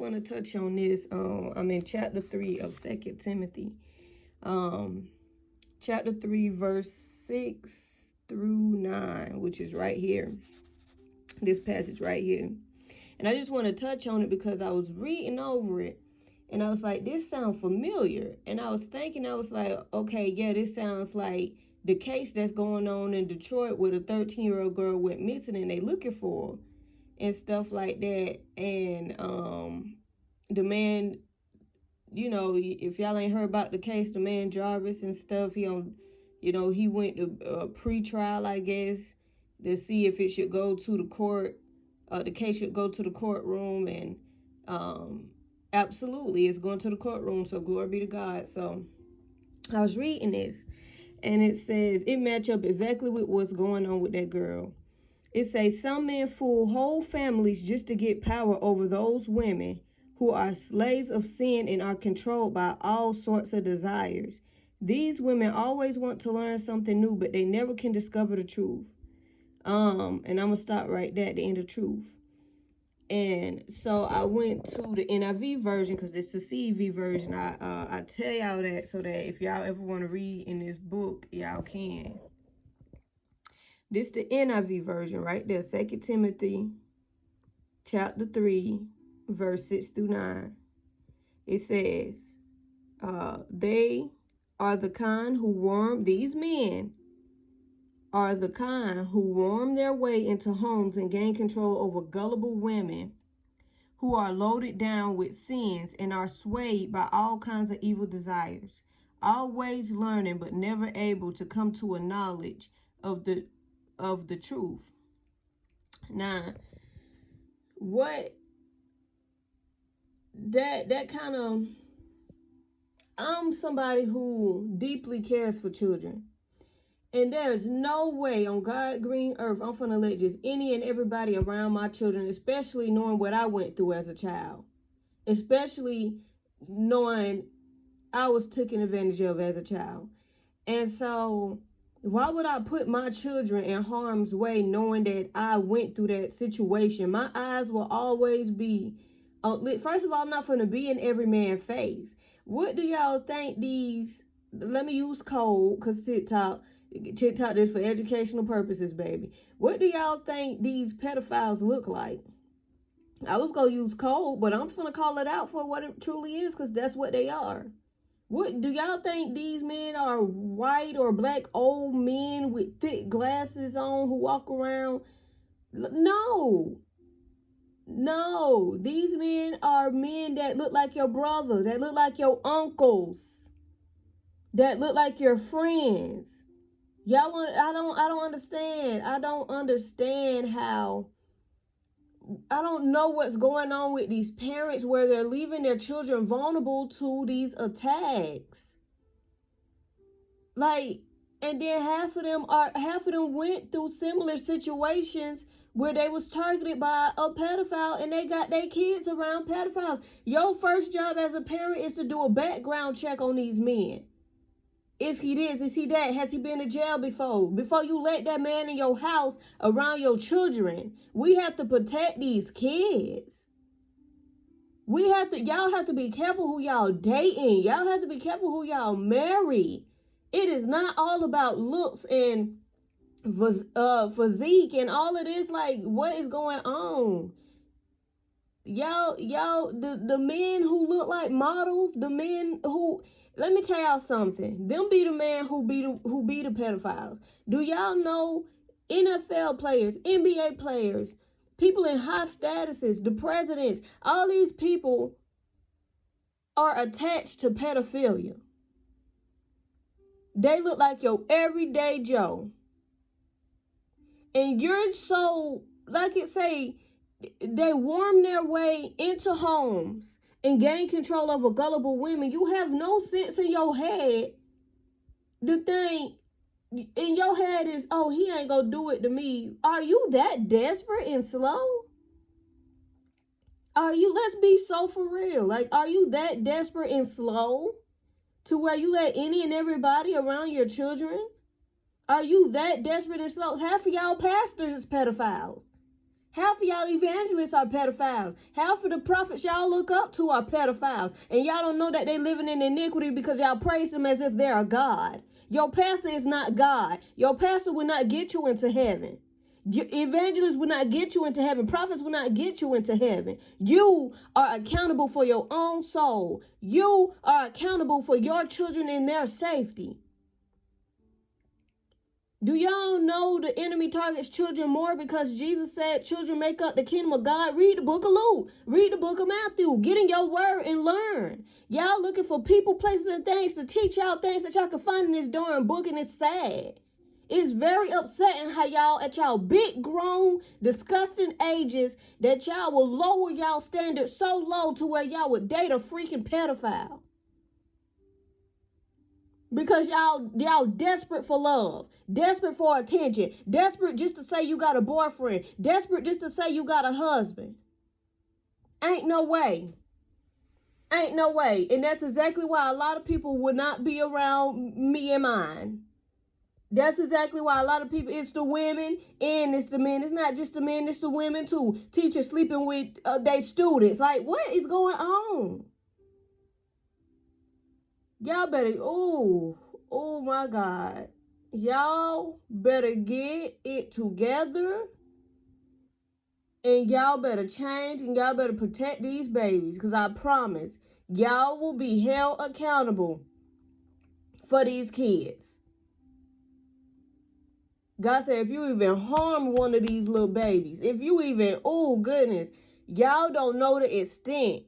want to touch on this. I'm in chapter 3 of 2 Timothy. Chapter 3, verse 6 through 9, which is right here. This passage right here. And I just want to touch on it because I was reading over it. And I was like, this sounds familiar. And I was thinking, I was like, okay, yeah, this sounds like the case that's going on in Detroit where the 13-year-old girl went missing and they looking for her and stuff like that. And the man, you know, if y'all ain't heard about the case, the man Jarvis and stuff, he went to pre-trial, I guess, to see if it should go to the court. The case should go to the courtroom, and absolutely, it's going to the courtroom, so glory be to God. So I was reading this, and it says, it match up exactly with what's going on with that girl. It says, some men fool whole families just to get power over those women who are slaves of sin and are controlled by all sorts of desires. These women always want to learn something new, but they never can discover the truth. And I'm going to stop right there at the end of truth. And so I went to the NIV version because it's the CEV version. I tell y'all that so that if y'all ever want to read in this book, y'all can. This the NIV version right there, 2 Timothy chapter 3, verse 6 through 9. It says, they are the kind who worm, these men are the kind who worm their way into homes and gain control over gullible women who are loaded down with sins and are swayed by all kinds of evil desires, always learning but never able to come to a knowledge of the truth. Now, what that kind of, I'm somebody who deeply cares for children. And there's no way on God's green earth I'm going to let just any and everybody around my children, especially knowing what I went through as a child, especially knowing I was taken advantage of as a child. And so why would I put my children in harm's way knowing that I went through that situation? My eyes will always be, first of all, I'm not going to be in every man's face. What do y'all think these, let me use code because TikTok this for educational purposes, baby. What do y'all think these pedophiles look like? I was going to use code, but I'm going to call it out for what it truly is because that's what they are. What do y'all think these men are? White or black old men with thick glasses on who walk around? No. These men are men that look like your brother, that look like your uncles, that look like your friends. Y'all I don't understand. I don't understand how, I don't know what's going on with these parents where they're leaving their children vulnerable to these attacks. Like, and then half of them went through similar situations where they was targeted by a pedophile and they got their kids around pedophiles. Your first job as a parent is to do a background check on these men. Is he this? Is he that? Has he been to jail before? Before you let that man in your house around your children, we have to protect these kids. Y'all have to be careful who y'all dating. Y'all have to be careful who y'all marry. It is not all about looks and physique and all of this. Like, what is going on? Y'all, the men who look like models, the men who, let me tell y'all something. Them be the man who be the pedophiles. Do y'all know NFL players, NBA players, people in high statuses, the presidents, all these people are attached to pedophilia. They look like your everyday Joe. And you're so, like it say, they worm their way into homes and gain control over gullible women. You have no sense in your head. The thing in your head is, oh, he ain't gonna do it to me. Are you that desperate and slow? Let's be so for real. Like, are you that desperate and slow to where you let any and everybody around your children? Are you that desperate and slow? Half of y'all pastors is pedophiles. Half of y'all evangelists are pedophiles. Half of the prophets y'all look up to are pedophiles. And y'all don't know that they living in iniquity because y'all praise them as if they're a God. Your pastor is not God. Your pastor will not get you into heaven. Evangelists will not get you into heaven. Prophets will not get you into heaven. You are accountable for your own soul. You are accountable for your children and their safety. Do y'all know the enemy targets children more because Jesus said children make up the kingdom of God? Read the book of Luke. Read the book of Matthew. Get in your word and learn. Y'all looking for people, places, and things to teach y'all things that y'all can find in this darn book, and it's sad. It's very upsetting how y'all at y'all big grown disgusting ages that y'all will lower y'all standards so low to where y'all would date a freaking pedophile. Because y'all desperate for love, desperate for attention, desperate just to say you got a boyfriend, desperate just to say you got a husband. Ain't no way. Ain't no way. And that's exactly why a lot of people would not be around me and mine. That's exactly why a lot of people, it's the women and it's the men. It's not just the men, it's the women too. Teachers sleeping with their students. Like, what is going on? Y'all better, oh my God. Y'all better get it together. And y'all better change and y'all better protect these babies. Because I promise, y'all will be held accountable for these kids. God said, if you even harm one of these little babies, if you even, oh goodness, y'all don't know the extent.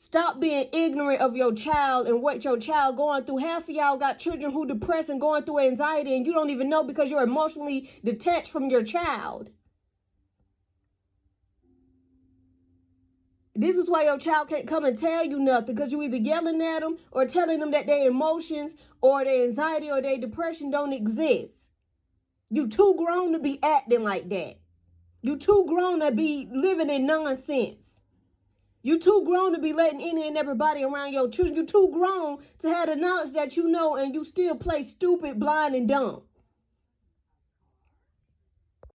Stop being ignorant of your child and what your child going through. Half of y'all got children who depressed and going through anxiety and you don't even know because you're emotionally detached from your child. This is why your child can't come and tell you nothing, because you either yelling at them or telling them that their emotions or their anxiety or their depression don't exist. You too grown to be acting like that. You too grown to be living in nonsense. You too grown to be letting any and everybody around your children. You too grown to have the knowledge that you know and you still play stupid, blind, and dumb.